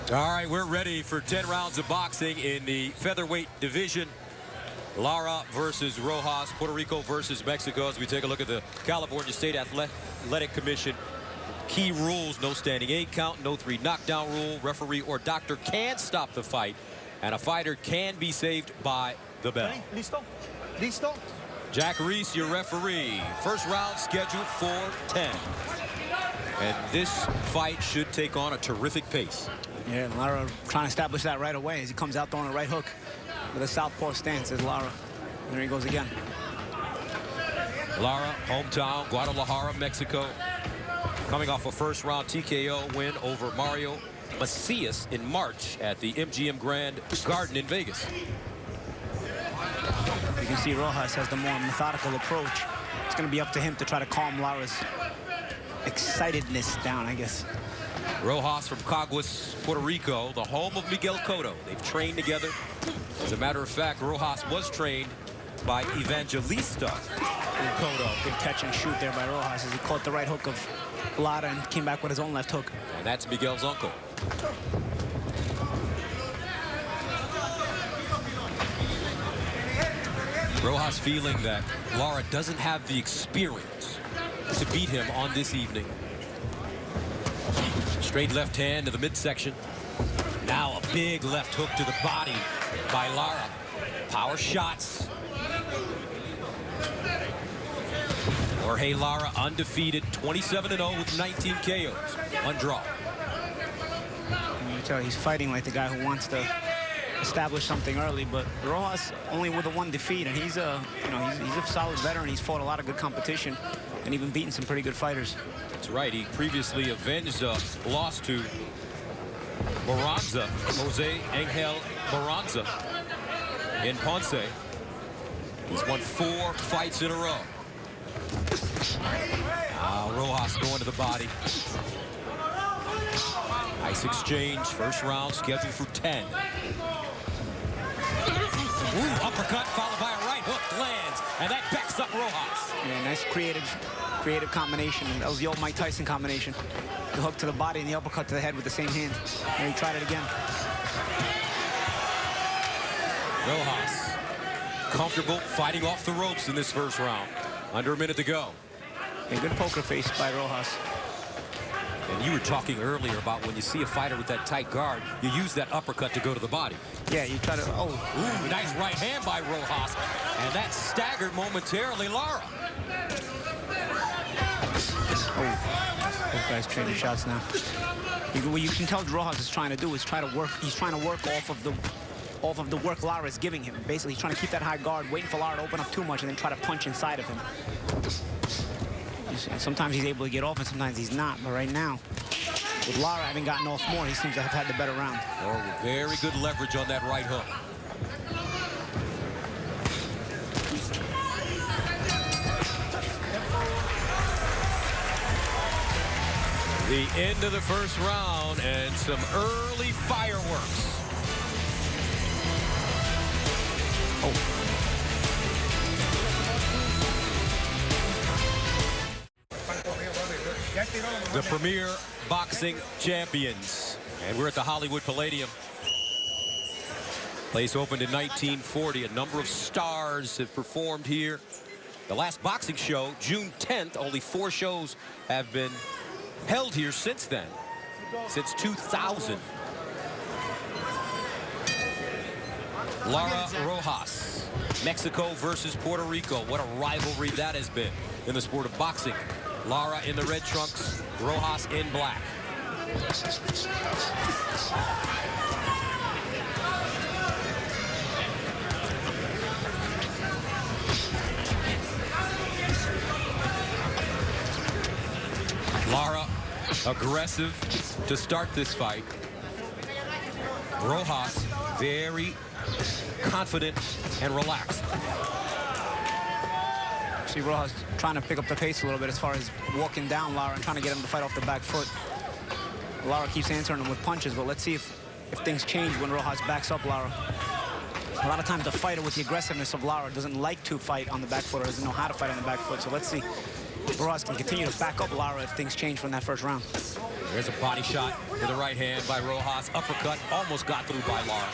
All right, we're ready for 10 rounds of boxing in the featherweight division. Lara versus Rojas, Puerto Rico versus Mexico. As we take a look at the California State Athletic Commission key rules: no standing 8 count, no 3 knockdown rule. Referee or doctor can stop the fight, and a fighter can be saved by the bell. Listo? Listo? Jack Reese, your referee. First round scheduled for 10. And this fight should take on a terrific pace. Yeah, Lara trying to establish that right away as he comes out throwing a right hook with a southpaw stance. As Lara, there he goes again. Lara, hometown, Guadalajara, Mexico, coming off a first-round TKO win over Mario Macias in March at the MGM Grand Garden in Vegas. You can see Rojas has the more methodical approach. It's going to be up to him to try to calm Lara's excitedness down, I guess. Rojas from Caguas, Puerto Rico, the home of Miguel Cotto. They've trained together. As a matter of fact, Rojas was trained by Evangelista Cotto. Good catch and shoot there by Rojas as he caught the right hook of Lara and came back with his own left hook. And that's Miguel's uncle. Rojas feeling that Lara doesn't have the experience to beat him on this evening. Straight left hand to the midsection. Now a big left hook to the body by Lara. Power shots. Jorge Lara undefeated, 27-0 with 19 KOs. One draw. You tell he's fighting like the guy who wants to establish something early, but Rojas only with a 1 defeat, and he's a solid veteran. He's fought a lot of good competition and even beaten some pretty good fighters. That's right. He previously avenged a loss to Moranza, Jose Angel Moranza in Ponce. He's won 4 fights in a row. Rojas going to the body. Nice exchange. First round scheduled for 10. Ooh, uppercut followed by a right hook lands, and that backs up Rojas. Yeah, nice creative combination. That was the old Mike Tyson combination. The hook to the body and the uppercut to the head with the same hand. And he tried it again. Rojas comfortable fighting off the ropes in this first round. Under a minute to go. A good poker face by Rojas. And you were talking earlier about when you see a fighter with that tight guard, you use that uppercut to go to the body. Yeah, you try to, Ooh, nice right hand by Rojas. And that staggered momentarily Lara. Both guys trading shots now. What you can tell Rojas is trying to do is he's trying to work off of the work Lara is giving him. Basically, he's trying to keep that high guard, waiting for Lara to open up too much and then try to punch inside of him. Sometimes he's able to get off and sometimes he's not. But right now, with Lara having gotten off more, he seems to have had the better round. Oh, very good leverage on that right hook. The end of the first round and some early fireworks. The premier boxing champions. And we're at the Hollywood Palladium. Place opened in 1940. A number of stars have performed here. The last boxing show, June 10th, only 4 shows have been held here since then. Since 2000. Lara Rojas, Mexico versus Puerto Rico. What a rivalry that has been in the sport of boxing. Lara in the red trunks, Rojas in black. Lara aggressive to start this fight. Rojas very confident and relaxed. See Rojas trying to pick up the pace a little bit as far as walking down Lara and trying to get him to fight off the back foot. Lara keeps answering him with punches, but let's see if things change when Rojas backs up Lara. A lot of times the fighter with the aggressiveness of Lara doesn't like to fight on the back foot or doesn't know how to fight on the back foot. So let's see if Rojas can continue to back up Lara if things change from that first round. There's a body shot with the right hand by Rojas. Uppercut almost got through by Lara.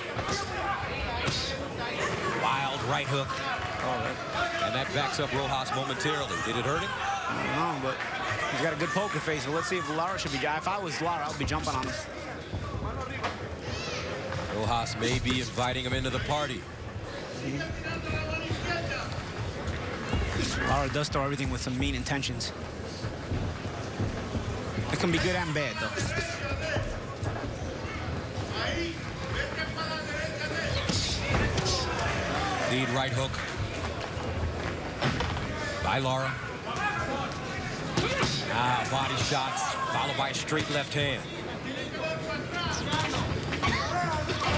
Wild right hook. And that backs up Rojas momentarily. Did it hurt him? I don't know, but he's got a good poker face. So let's see if Lara should be. If I was Lara, I would be jumping on him. Rojas may be inviting him into the party. Lara does throw everything with some mean intentions. It can be good and bad, though. Lead right hook by Lara. Now body shots followed by a straight left hand.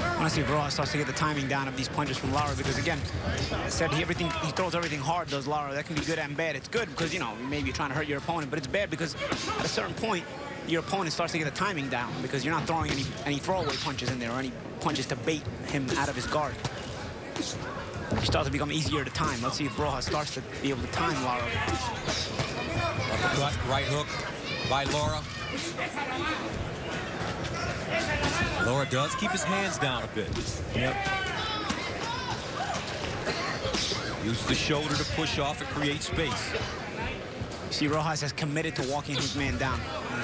I want to see if Rojas starts to get the timing down of these punches from Lara, because again, I said he throws everything hard, does Lara. That can be good and bad. It's good because, you know, maybe you're trying to hurt your opponent, but it's bad because at a certain point, your opponent starts to get the timing down because you're not throwing any throwaway punches in there or any punches to bait him out of his guard. He starts to become easier to time. Let's see if Rojas starts to be able to time Lara. Uppercut, right hook by Lara. Lara does keep his hands down a bit. Yep. Uses the shoulder to push off and create space. See, Rojas has committed to walking his man down.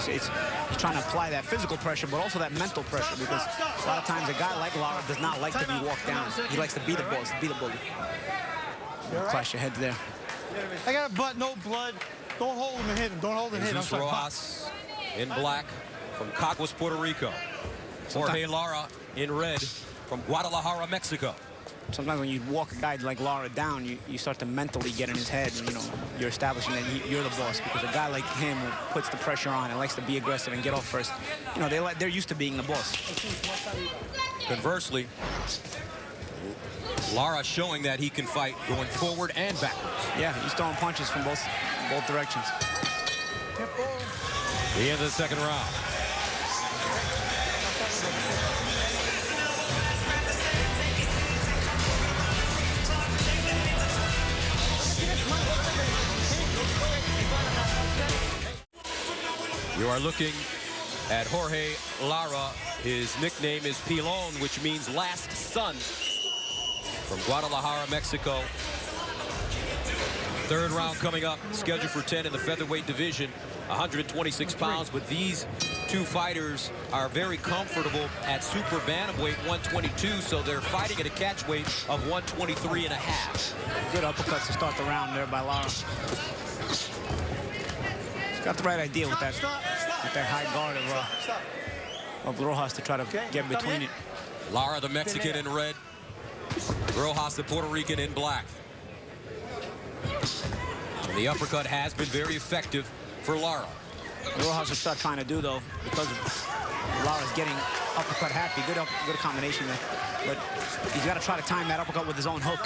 He's trying to apply that physical pressure, but also that mental pressure, because a lot of times a guy like Lara does not like to be walked down. He likes to be the boss, be the bully. Clash your heads there. I got a butt, no blood. Don't hold him and hit him. Don't hold him and hit him. Rojas in black from Caguas, Puerto Rico. Jorge Lara in red from Guadalajara, Mexico. Sometimes when you walk a guy like Lara down, you start to mentally get in his head, and, you know, you're establishing that you're the boss, because a guy like him who puts the pressure on and likes to be aggressive and get off first, you know, they're used to being the boss. Conversely, Lara showing that he can fight going forward and backwards. Yeah, he's throwing punches from both directions. The end of the second round. You are looking at Jorge Lara. His nickname is Pilon, which means last son, from Guadalajara, Mexico. Third round coming up, scheduled for 10 in the featherweight division, 126 pounds, but these two fighters are very comfortable at super bantamweight 122, so they're fighting at a catch weight of 123 and a half. Good uppercuts to start the round there by Lara. He's got the right idea with that high guard of Rojas to try to get between it. Lara, the Mexican, in red. Rojas, the Puerto Rican, in black. And the uppercut has been very effective for Lara. Rojas will start trying to do, though, because Lara's getting uppercut happy. Good combination there. But he's got to try to time that uppercut with his own hook.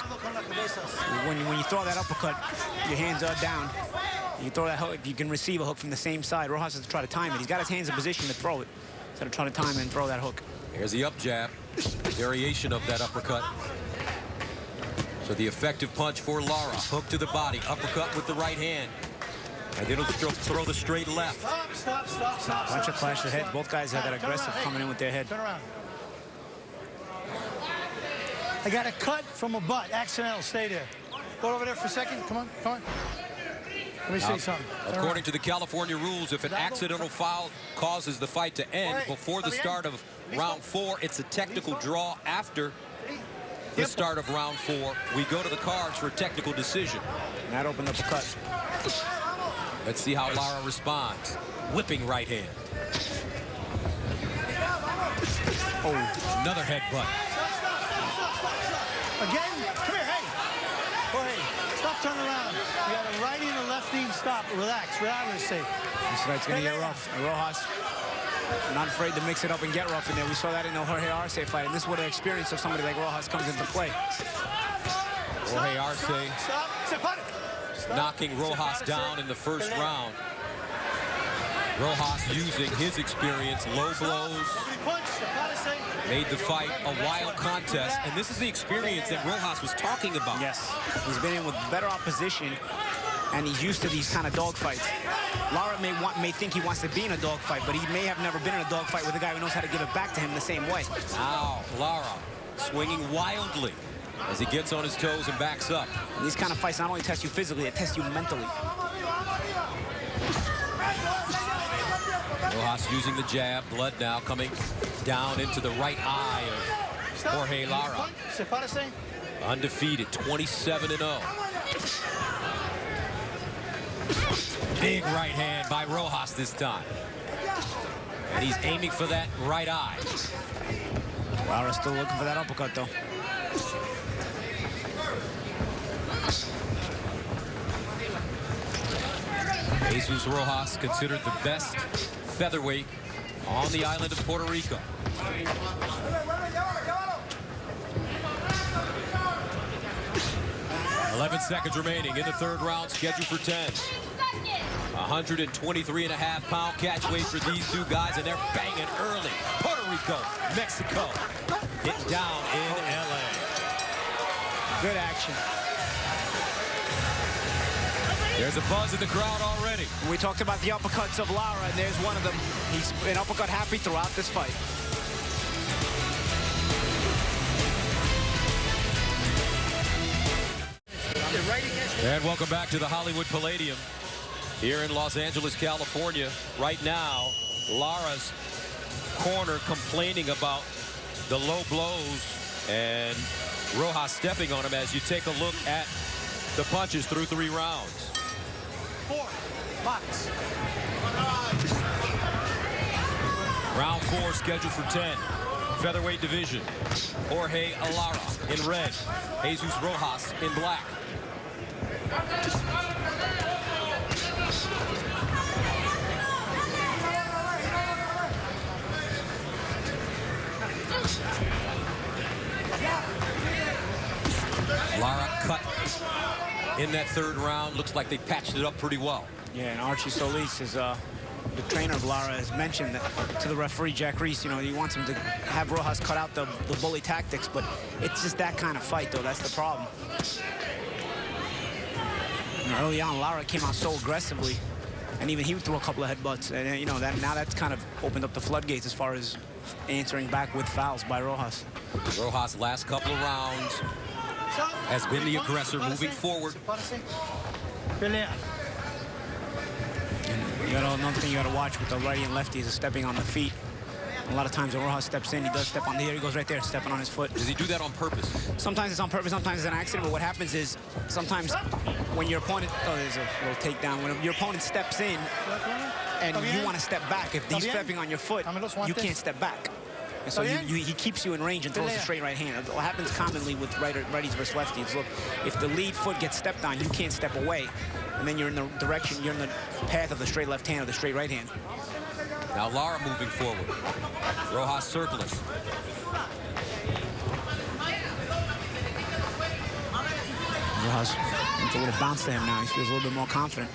When you throw that uppercut, your hands are down. You throw that hook, you can receive a hook from the same side. Rojas has to try to time it. He's got his hands in position to throw it. He's got to try to time it and throw that hook. Here's the up jab, variation of that uppercut. So the effective punch for Lara. Hook to the body, uppercut with the right hand. And then he'll throw the straight left. Stop. Bunch of clash of heads. Both guys have that aggressive coming in with their head. Turn around. I got a cut from a butt. Accidental. Stay there. Go over there for a second. Come on. Let me see something. According to the California rules, if an accidental foul causes the fight to end before the start of round 4, it's a technical draw. After the start of round 4, we go to the cards for a technical decision. And that opened up a cut. Let's see how Lara responds. Whipping right hand. Oh, another headbutt. Again? Come here, hey. Jorge, stop turning around. You got a righty and a lefty. Stop. Relax. Relax. Safe. This fight's going to get rough. And Rojas not afraid to mix it up and get rough in there. We saw that in the Jorge Arce fight, and this is where the experience of somebody like Rojas comes into play. Jorge Arce knocking Rojas down in the first round. Rojas using his experience, low blows, made the fight a wild contest, and this is the experience that Rojas was talking about. Yes, he's been in with better opposition, and he's used to these kind of dogfights. Lara may think he wants to be in a dogfight, but he may have never been in a dogfight with a guy who knows how to give it back to him the same way. Now, Lara swinging wildly as he gets on his toes and backs up. And these kind of fights not only test you physically, they test you mentally. Rojas using the jab, blood now coming down into the right eye of Jorge Lara. Undefeated, 27-0. Big right hand by Rojas this time. And he's aiming for that right eye. Lara's still looking for that uppercut, though. Jesus Rojas considered the best featherweight on the island of Puerto Rico. 11 seconds remaining in the third round, scheduled for 10. 123.5-pound catch weight for these two guys, and they're banging early. Puerto Rico, Mexico, hit down in LA. Good action. There's a buzz in the crowd already. We talked about the uppercuts of Lara, and there's one of them. He's been uppercut happy throughout this fight. And welcome back to the Hollywood Palladium here in Los Angeles, California. Right now, Lara's corner complaining about the low blows and Rojas stepping on him as you take a look at the punches through 3 rounds. 4, box. Round 4 scheduled for 10. Featherweight division. Jorge Lara in red. Jesus Rojas in black. Lara cut in that third round. Looks like they patched it up pretty well. Yeah, and Archie Solis is the trainer of Lara has mentioned that to the referee, Jack Reese, you know, he wants him to have Rojas cut out the bully tactics, but it's just that kind of fight, though. That's the problem. And early on, Lara came out so aggressively, and even he threw a couple of headbutts. And, you know, now that's kind of opened up the floodgates as far as answering back with fouls by Rojas. Rojas' last couple of rounds has been the aggressor moving forward. Another thing you got to watch with the righty and lefties is stepping on the feet. A lot of times when Rojas steps in, he does step on the here. He goes right there, stepping on his foot. Does he do that on purpose? Sometimes it's on purpose, sometimes it's an accident. But what happens is sometimes when your opponent, oh, there's a little takedown. When your opponent steps in and you want to step back, if he's stepping on your foot, you can't step back. And so he keeps you in range and throws a straight right hand. What happens commonly with righties versus lefties, look, if the lead foot gets stepped on, you can't step away. And then you're in the direction, you're in the path of the straight left hand or the straight right hand. Now Lara moving forward. Rojas circling. Rojas, it's a little bounce to him now. He feels a little bit more confident.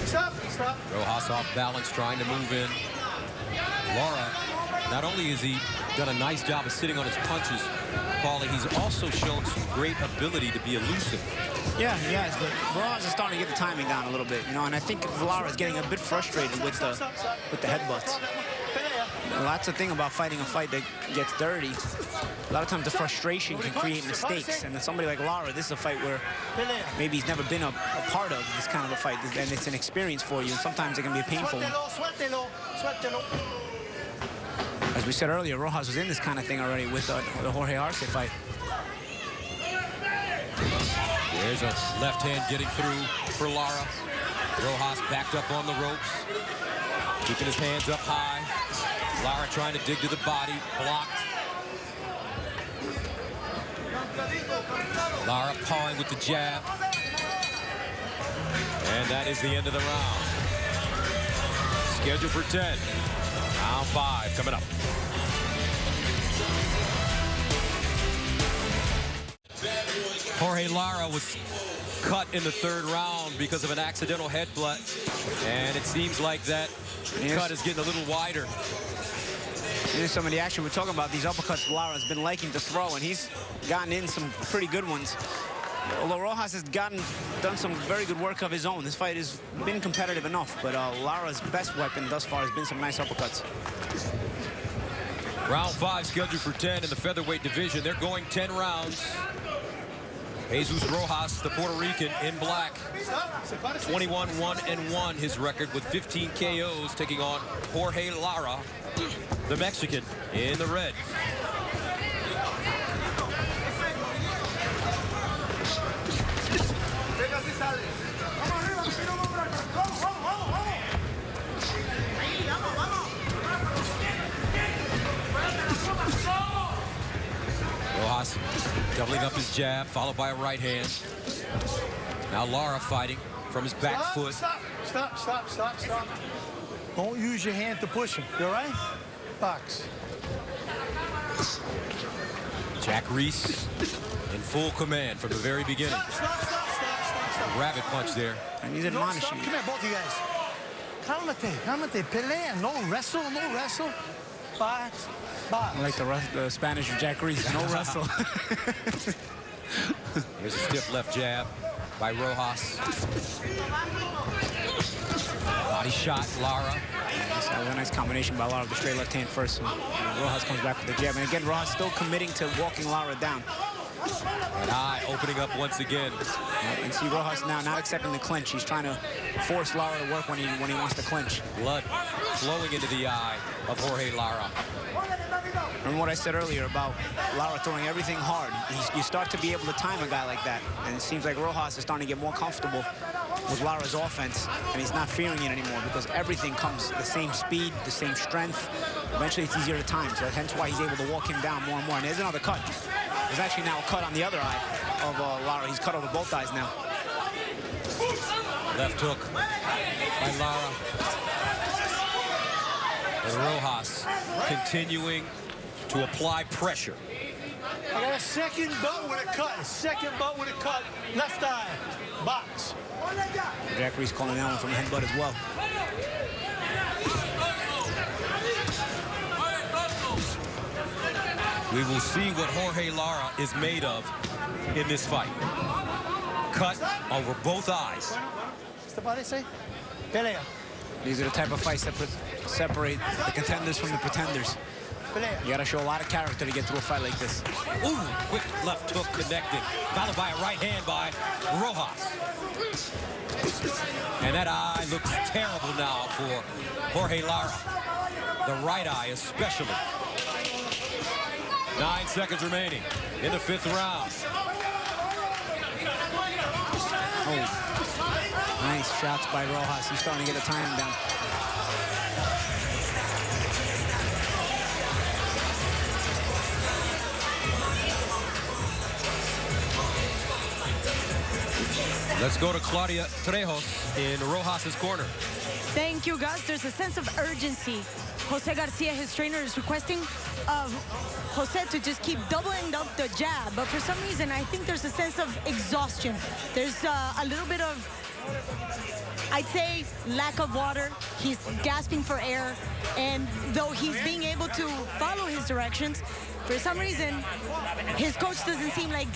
Stop. Rojas off balance, trying to move in. Lara, not only has he done a nice job of sitting on his punches, Paulie, he's also shown some great ability to be elusive. Yeah, he has, but Rojas is starting to get the timing down a little bit, you know, and I think Lara is getting a bit frustrated with the headbutts. That's the thing about fighting a fight that gets dirty. A lot of times the frustration can create mistakes, and somebody like Lara, this is a fight where maybe he's never been a part of this kind of a fight, and it's an experience for you, and sometimes it can be a painful one. As we said earlier, Rojas was in this kind of thing already with the Jorge Arce fight. There's a left hand getting through for Lara. Rojas backed up on the ropes, keeping his hands up high. Lara trying to dig to the body, blocked. Lara pawing with the jab. And that is the end of the round. Scheduled for 10. Round 5 coming up. Jorge Lara was cut in the 3rd round because of an accidental headbutt. And it seems like that cut is getting a little wider. Here's some of the action we're talking about. These uppercuts Lara's been liking to throw, and he's gotten in some pretty good ones. Although Rojas has done some very good work of his own. This fight has been competitive enough, but Lara's best weapon thus far has been some nice uppercuts. Round 5 scheduled for 10 in the featherweight division. They're going 10 rounds. Jesus Rojas, the Puerto Rican, in black. 21-1-1 his record with 15 KOs, taking on Jorge Lara, the Mexican, in the red. Rojas doubling up his jab, followed by a right hand. Now Lara fighting from his back foot. Stop. Don't use your hand to push him. You all right? Box. Jack Reese in full command from the very beginning. Stop. Rabbit punch there. And he's admonishing. Come here, both of you guys. Cálmate. Pelea. No wrestle. Box. I like the Spanish of Jack Reese. No wrestle. Here's a stiff left jab by Rojas. Body shot, Lara. That was a nice combination by Lara with the straight left hand first. And Rojas comes back with the jab. And again, Rojas still committing to walking Lara down. And eye opening up once again. And see Rojas now not accepting the clinch. He's trying to force Lara to work when he wants to clinch. Blood flowing into the eye of Jorge Lara. Remember what I said earlier about Lara throwing everything hard. You start to be able to time a guy like that. And it seems like Rojas is starting to get more comfortable with Lara's offense. And he's not fearing it anymore because everything comes the same speed, the same strength. Eventually it's easier to time. So hence why he's able to walk him down more and more. And there's another cut. There's actually now a cut on the other eye of Lara. He's cut over both eyes now. Left hook by Lara. And Rojas continuing to apply pressure. I got a second butt with a cut. Left eye. Box. Jack Reese calling that one from the headbutt as well. We will see what Jorge Lara is made of in this fight. Cut over both eyes. Pelea. These are the type of fights that separate the contenders from the pretenders. You got to show a lot of character to get through a fight like this. Ooh, quick left hook connected, followed by a right hand by Rojas. And that eye looks terrible now for Jorge Lara. The right eye especially. 9 seconds remaining in the 5th round. Oh, nice shots by Rojas. He's starting to get the time down. Let's go to Claudia Trejos in Rojas's corner. Thank you, Gus. There's a sense of urgency. Jose Garcia, his trainer, is requesting of Jose to just keep doubling up the jab. But for some reason, I think there's a sense of exhaustion. There's a little bit of, I'd say, lack of water. He's gasping for air. And though he's being able to follow his directions, for some reason, his coach doesn't seem like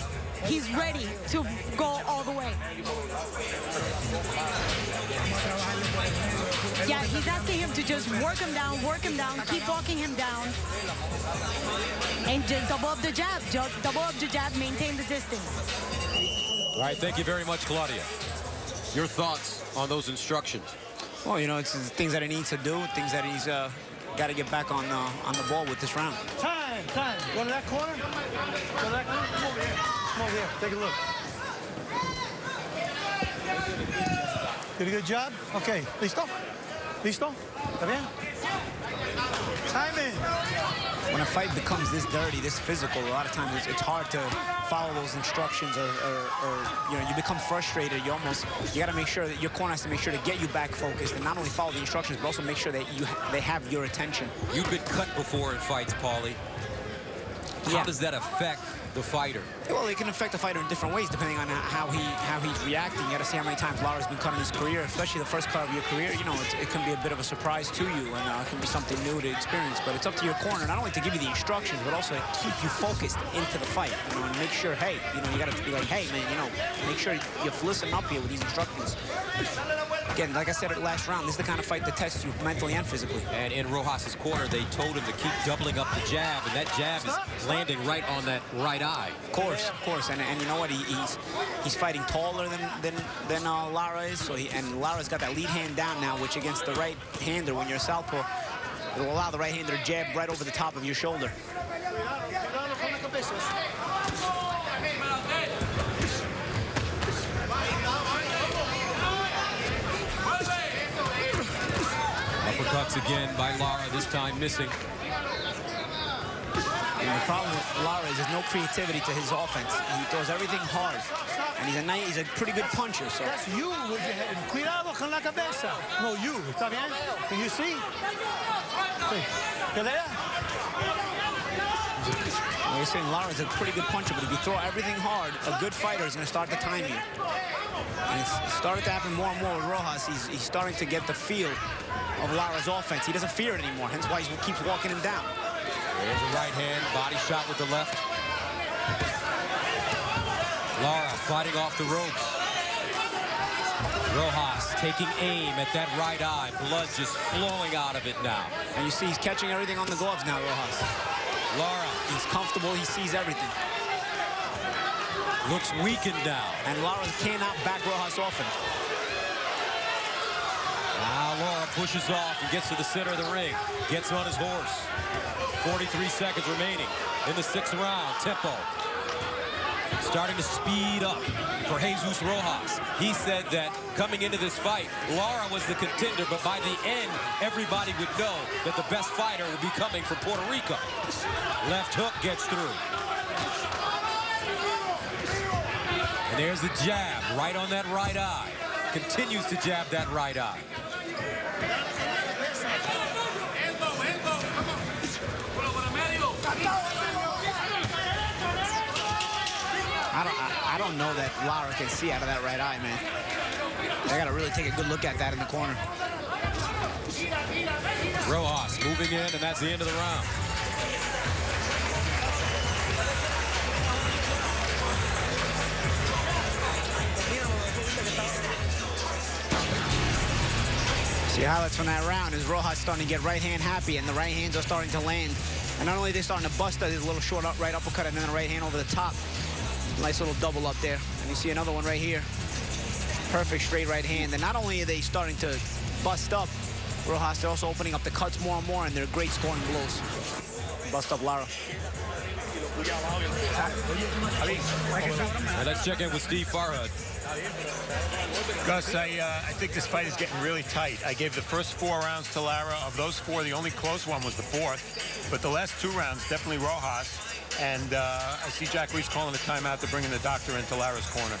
he's ready to go all the way. Yeah, he's asking him to just work him down, keep walking him down, and just double up the jab, maintain the distance. All right, thank you very much, Claudia. Your thoughts on those instructions? Well, you know, it's things that he needs to do, things that he's got to get back on the ball with this round. Time. Go to that corner. Come over here. Come over here. Take a look. Did a good job? Okay. Listo? ¿Está bien? Timing. When a fight becomes this dirty, this physical, a lot of times it's hard to follow those instructions, or you know, you become frustrated. You got to make sure that your corner has to make sure to get you back focused and not only follow the instructions, but also make sure that they have your attention. You've been cut before in fights, Paulie. How does that affect the fighter? Well, it can affect the fighter in different ways depending on how he's reacting. You got to see how many times Lara's been cut in his career, especially the first cut of your career. You know, it can be a bit of a surprise to you, and it can be something new to experience. But it's up to your corner, not only to give you the instructions, but also to keep you focused into the fight. You know, and make sure, hey, you know, you got to be like, hey, man, you know, make sure you listen up here with these instructions. Again, like I said at last round, this is the kind of fight that tests you mentally and physically. And in Rojas' corner, they told him to keep doubling up the jab, and that jab is landing right on that right eye. Of course, and you know what? He's fighting taller than Lara is. So and Lara's got that lead hand down now, which against the right-hander, when you're a southpaw, it will allow the right-hander to jab right over the top of your shoulder. Uppercuts again by Lara, this time missing. And the problem with Lara is there's no creativity to his offense. He throws everything hard. And he's a pretty good puncher. So. That's you with your head. Cuidado con la cabeza. No, you. ¿Está bien? Can you see? Sí. Pelea. Like you're saying, Lara's a pretty good puncher, but if you throw everything hard, a good fighter is going to start to time you. And it's started to happen more and more with Rojas. He's starting to get the feel of Lara's offense. He doesn't fear it anymore, hence why he keeps walking him down. There's a right hand, body shot with the left. Lara fighting off the ropes. Rojas taking aim at that right eye. Blood just flowing out of it now. And you see he's catching everything on the gloves now, Rojas. Lara. He's comfortable, he sees everything. Looks weakened now. And Lara cannot back Rojas often. Now Lara pushes off and gets to the center of the ring. Gets on his horse. 43 seconds remaining in the 6th round. Tempo starting to speed up for Jesus Rojas. He said that coming into this fight, Lara was the contender, but by the end, everybody would know that the best fighter would be coming from Puerto Rico. Left hook gets through. And there's the jab right on that right eye. Continues to jab that right eye. I don't know that Lara can see out of that right eye, man. They got to really take a good look at that in the corner. Rojas moving in, and that's the end of the round. See highlights from that round is Rojas starting to get right hand happy, and the right hands are starting to land. And not only are they starting to bust a little short right uppercut and then a right hand over the top. Nice little double up there. And you see another one right here. Perfect straight right hand. And not only are they starting to bust up Rojas, they're also opening up the cuts more and more, and they're great scoring blows. Bust up Lara. And let's check in with Steve Farhad. Gus, I think this fight is getting really tight. I gave the first 4 rounds to Lara. Of those 4, the only close one was the 4th. But the last 2 rounds, definitely Rojas. And I see Jack Reese calling a timeout to bring in the doctor into Lara's corner.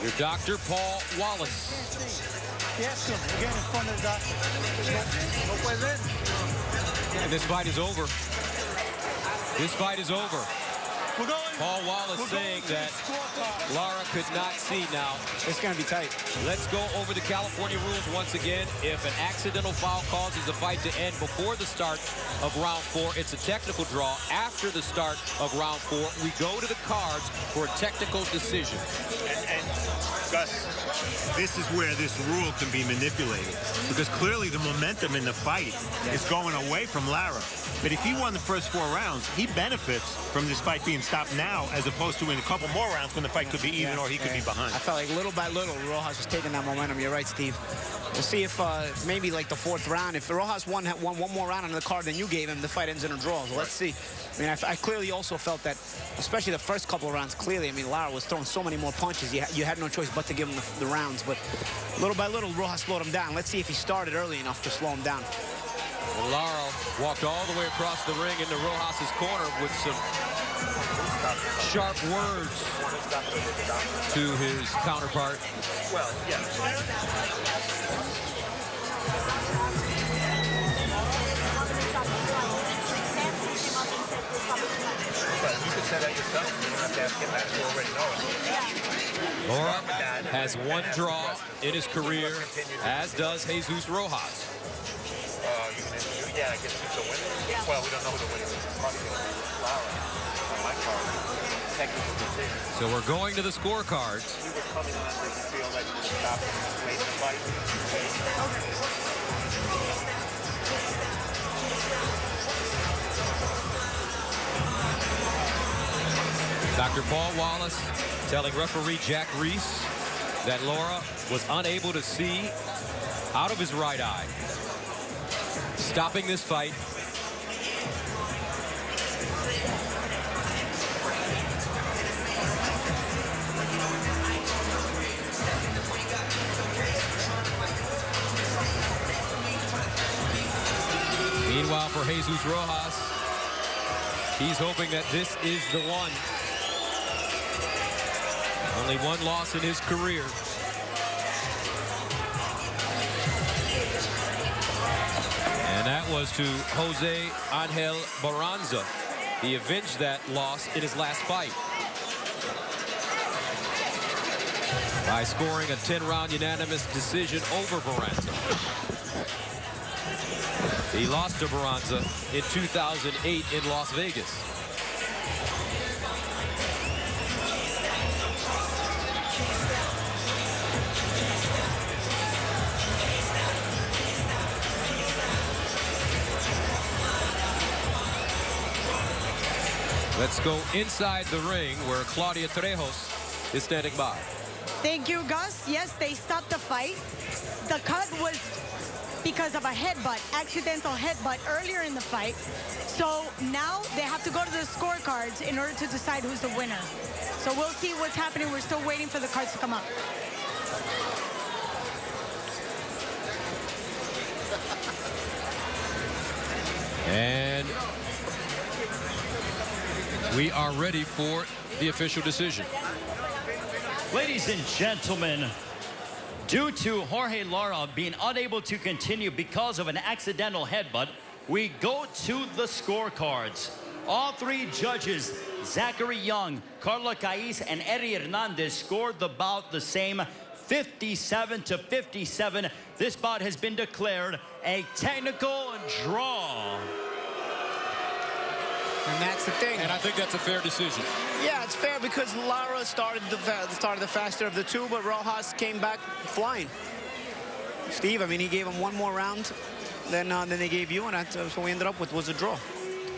Your doctor, Paul Wallace. Yes, again in front of the doctor. No puede ser. And this fight is over. This fight is over. We're going. Paul Wallace saying that Lara could not see now. It's going to be tight. Let's go over the California rules once again. If an accidental foul causes the fight to end before the start of round 4, it's a technical draw. After the start of round 4, we go to the cards for a technical decision. And Gus, this is where this rule can be manipulated, because clearly the momentum in the fight is going away from Lara. But if he won the first 4 rounds, he benefits from this fight being stopped now, as opposed to in a couple more rounds when the fight could be even or he could be behind. I felt like little by little, Rojas was taking that momentum. You're right, Steve. We'll see if maybe like the 4th round, if Rojas won one more round on the card than you gave him, the fight ends in a draw. So let's see. I mean, I clearly also felt that, especially the first couple of rounds, clearly, I mean, Lara was throwing so many more punches. You had no choice but to give him the rounds. But little by little, Rojas slowed him down. Let's see if he started early enough to slow him down. Well, Lara walked all the way across the ring into Rojas' corner with some sharp words to his counterpart. Well, yeah. said that yourself. You don't have to ask him that. You already know it. Lara has one draw in his career, as does Jesus Rojas. Yeah, I guess he's the winner. Yeah. Well, we don't know who the winner is. It's probably going to be Lara on my card. Technical decision. So we're going to the scorecards. He was coming on. Did you feel like he was stopping late in the fight? Dr. Paul Wallace telling referee Jack Reese that Lara was unable to see out of his right eye, stopping this fight. Meanwhile, for Jesus Rojas, he's hoping that this is the one. Only one loss in his career. And that was to Jose Angel Barranza. He avenged that loss in his last fight by scoring a 10-round unanimous decision over Barranza. He lost to Barranza in 2008 in Las Vegas. Let's go inside the ring where Claudia Trejos is standing by. Thank you, Gus. Yes, they stopped the fight. The cut was because of a headbutt, accidental headbutt earlier in the fight. So now they have to go to the scorecards in order to decide who's the winner. So we'll see what's happening. We're still waiting for the cards to come up. And we are ready for the official decision. Ladies and gentlemen, due to Jorge Lara being unable to continue because of an accidental headbutt, we go to the scorecards. All three judges, Zachary Young, Carla Caiz, and Eddie Hernandez, scored the bout the same, 57-57. This bout has been declared a technical draw. And that's the thing. And I think that's a fair decision. Yeah, it's fair because Lara started the faster of the two, but Rojas came back flying. Steve, I mean, he gave him one more round than they gave you, and that's what we ended up with was a draw.